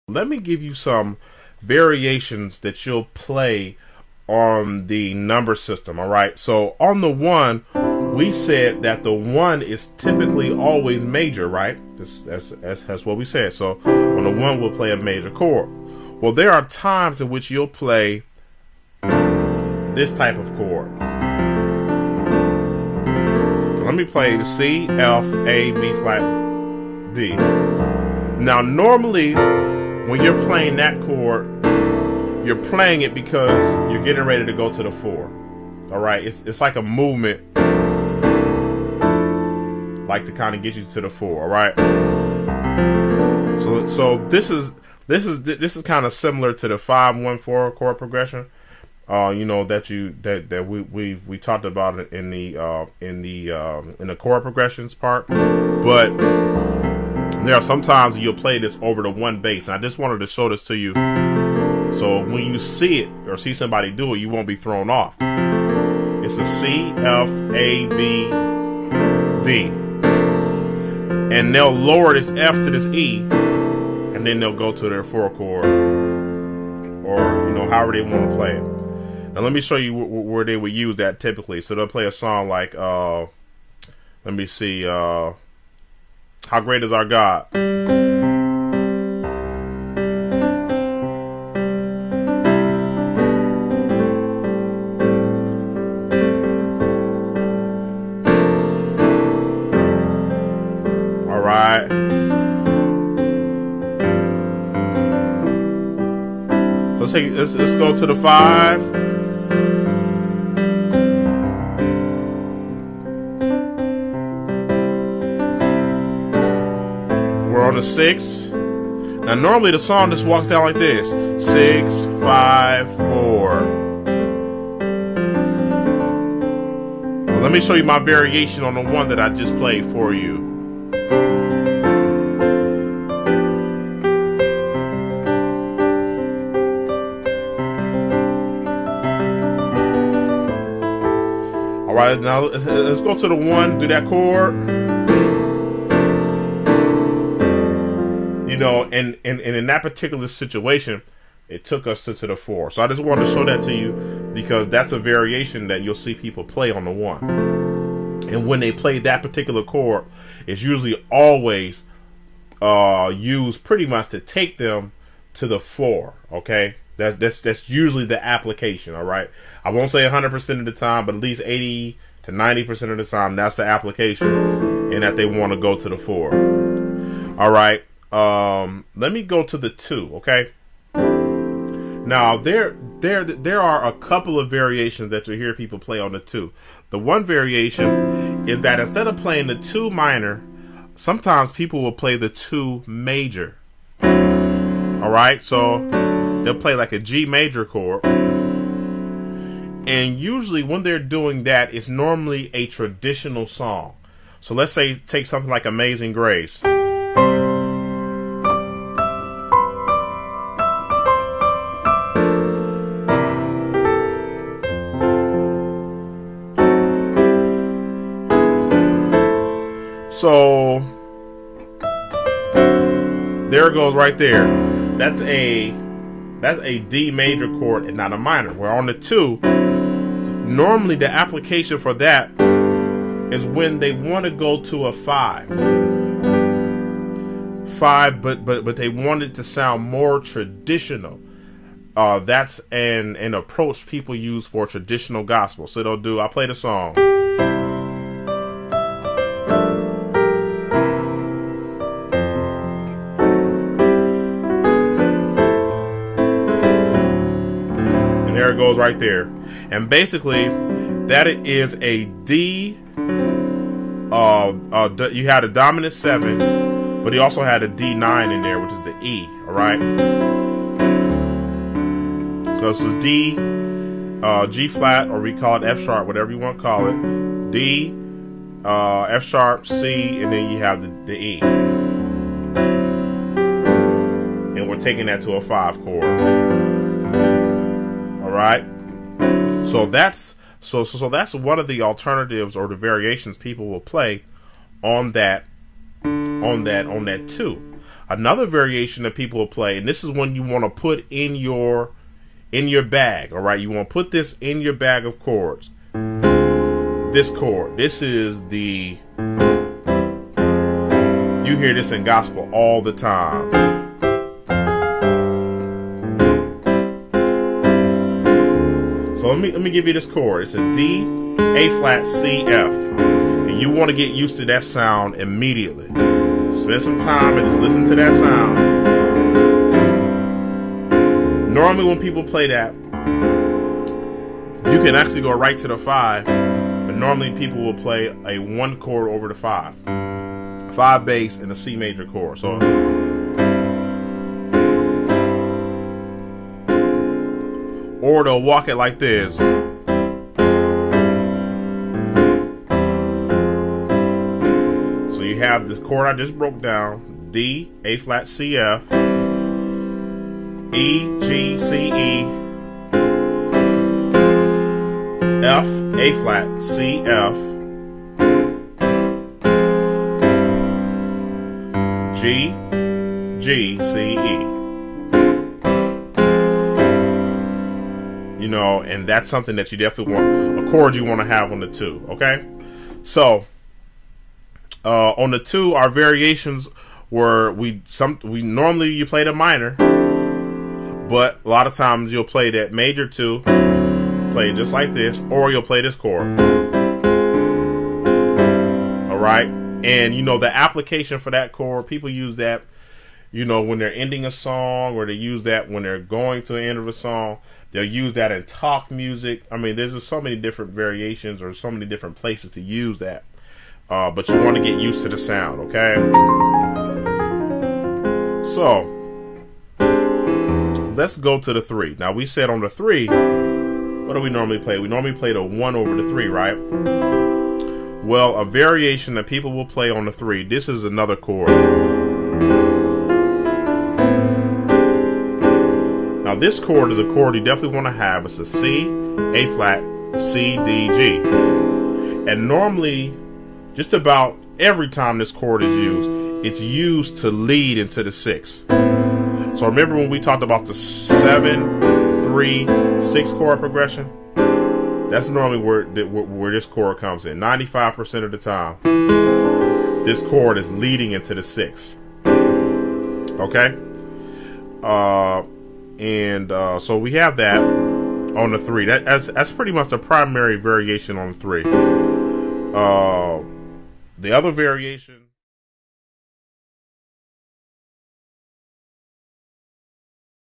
Let me give you some variations that you'll play on the number system. All right, so on the one, we said that the one is typically always major, right? That's what we said. So on the one, we'll play a major chord. Well, there are times in which you'll play this type of chord. So let me play the C, F, A, B flat, D. Now normally when you're playing that chord, you're playing it because you're getting ready to go to the 4. All right, it's like a movement, like to kind of get you to the 4. All right. So this is kind of similar to the 5-1-4 chord progression. You know that we talked about it in the chord progressions part, but there are some times you'll play this over the one bass. And I just wanted to show this to you, so when you see it or see somebody do it, you won't be thrown off. It's a C, F, A, B, D, and they'll lower this F to this E, and then they'll go to their 4 chord, or however they want to play it. Now let me show you where they would use that typically. So they'll play a song like, let me see, How Great Is Our God. All right. Let's go to the 5. On the 6. Now normally the song just walks down like this: 6, 5, 4. Well, let me show you my variation on the one that I just played for you. All right, now let's go to the 1, do that chord. And in that particular situation, it took us to the 4. So I just wanted to show that to you because that's a variation that you'll see people play on the 1. And when they play that particular chord, it's usually always used pretty much to take them to the 4. Okay, that's usually the application. All right, I won't say 100% of the time, but at least 80 to 90% of the time, that's the application, and that they want to go to the 4. All right. Let me go to the 2, okay? Now there are a couple of variations that you hear people play on the 2. The one variation is that instead of playing the 2 minor, sometimes people will play the 2 major. All right, so they'll play like a G major chord, and usually when they're doing that, it's normally a traditional song. So let's say take something like Amazing Grace. So there it goes right there. That's a D major chord and not a minor. Where on the 2, normally the application for that is when they want to go to a 5, but they want it to sound more traditional. That's an approach people use for traditional gospel. So they'll do, I'll play the song. There it goes right there. And basically that is a D. You had a dominant 7, but he also had a D9 in there, which is the E. All right, so it's a D, G flat, or we call it F sharp, whatever you want to call it. D, F sharp, C, and then you have the E, and we're taking that to a 5 chord. All right, so that's one of the alternatives or the variations people will play on that 2. Another variation that people will play, and this is one you want to put in your bag. All right, you want to put this in your bag of chords. This chord. This is the. You hear this in gospel all the time. So let me give you this chord. It's a D, A flat, C, F. And you want to get used to that sound immediately. Spend some time and just listen to that sound. Normally when people play that, you can actually go right to the 5, but normally people will play a 1 chord over the 5. 5 bass and a C major chord. So or they'll walk it like this. So you have this chord I just broke down. D, A flat, C, F, E, G, C, E, F, A flat, C, F, G, G, C, E. You know, and that's something that you definitely want, a chord you want to have on the 2, okay? So, on the 2, our variations were, we normally you play the minor, but a lot of times you'll play that major 2, play it just like this, or you'll play this chord. All right? And, you know, the application for that chord, people use that, you know, when they're ending a song, or they use that when they're going to the end of a song. They'll use that in talk music. I mean, there's just so many different variations or so many different places to use that. But you want to get used to the sound, okay? So, let's go to the 3. Now, we said on the 3, what do we normally play? We normally play the 1 over the 3, right? Well, a variation that people will play on the 3, this is another chord. Now this chord is a chord you definitely want to have. It's a C, A flat, C, D, G. And normally, just about every time this chord is used, it's used to lead into the 6. So remember when we talked about the 7, 3, 6 chord progression? That's normally where this chord comes in. 95% of the time, this chord is leading into the 6. Okay? So we have that on the 3. That's pretty much the primary variation on the 3. The other variation